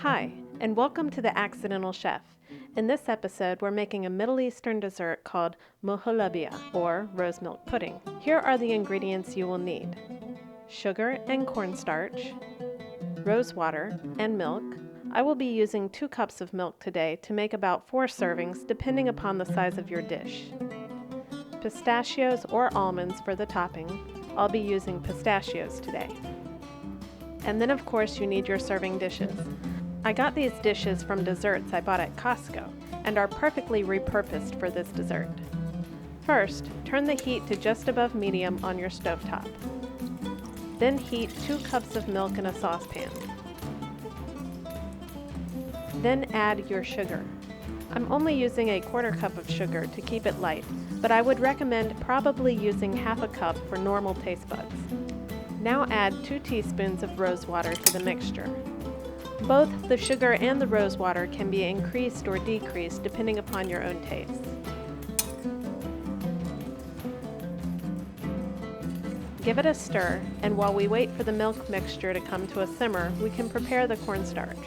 Hi, and welcome to The Accidental Chef. In this episode, we're making a Middle Eastern dessert called muhalabia, or rose milk pudding. Here are the ingredients you will need: sugar and cornstarch, rose water, and milk. I will be using 2 cups of milk today to make about 4 servings depending upon the size of your dish. Pistachios or almonds for the topping. I'll be using pistachios today. And then of course you need your serving dishes. I got these dishes from desserts I bought at Costco and are perfectly repurposed for this dessert. First, turn the heat to just above medium on your stovetop. Then heat 2 cups of milk in a saucepan. Then add your sugar. I'm only using a 1/4 cup of sugar to keep it light, but I would recommend probably using 1/2 cup for normal taste buds. Now add 2 teaspoons of rose water to the mixture. Both the sugar and the rose water can be increased or decreased depending upon your own taste. Give it a stir, and while we wait for the milk mixture to come to a simmer, we can prepare the cornstarch.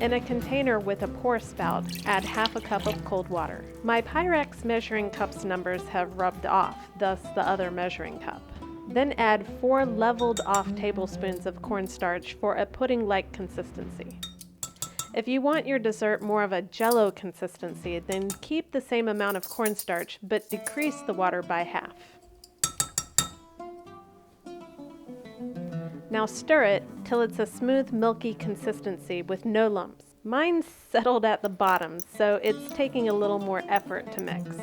In a container with a pour spout, add 1/2 cup of cold water. My Pyrex measuring cups numbers have rubbed off, thus the other measuring cup. Then add 4 leveled off tablespoons of cornstarch for a pudding-like consistency. If you want your dessert more of a jello consistency, then keep the same amount of cornstarch but decrease the water by 1/2. Now stir it till it's a smooth, milky consistency with no lumps. Mine's settled at the bottom, so it's taking a little more effort to mix.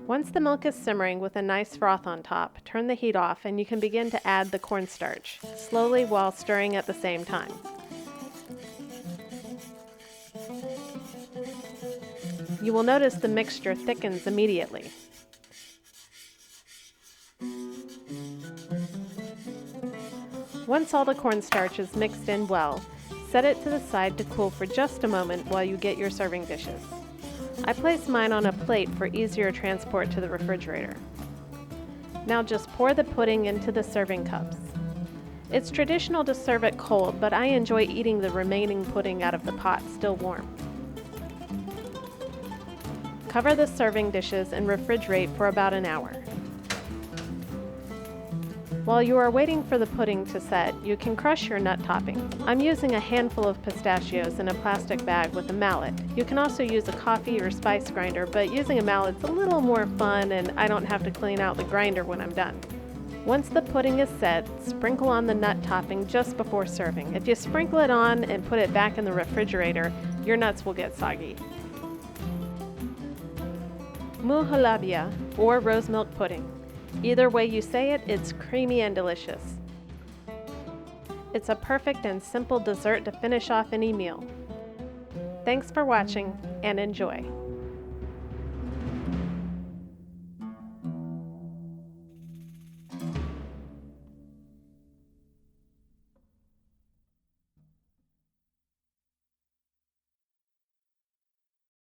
Once the milk is simmering with a nice froth on top, turn the heat off and you can begin to add the cornstarch, slowly while stirring at the same time. You will notice the mixture thickens immediately. Once all the cornstarch is mixed in well, set it to the side to cool for just a moment while you get your serving dishes. I place mine on a plate for easier transport to the refrigerator. Now just pour the pudding into the serving cups. It's traditional to serve it cold, but I enjoy eating the remaining pudding out of the pot still warm. Cover the serving dishes and refrigerate for about an hour. While you are waiting for the pudding to set, you can crush your nut topping. I'm using a handful of pistachios in a plastic bag with a mallet. You can also use a coffee or spice grinder, but using a mallet's a little more fun and I don't have to clean out the grinder when I'm done. Once the pudding is set, sprinkle on the nut topping just before serving. If you sprinkle it on and put it back in the refrigerator, your nuts will get soggy. Muhalabia, or rose milk pudding. Either way you say it, it's creamy and delicious. It's a perfect and simple dessert to finish off any meal. Thanks for watching and enjoy.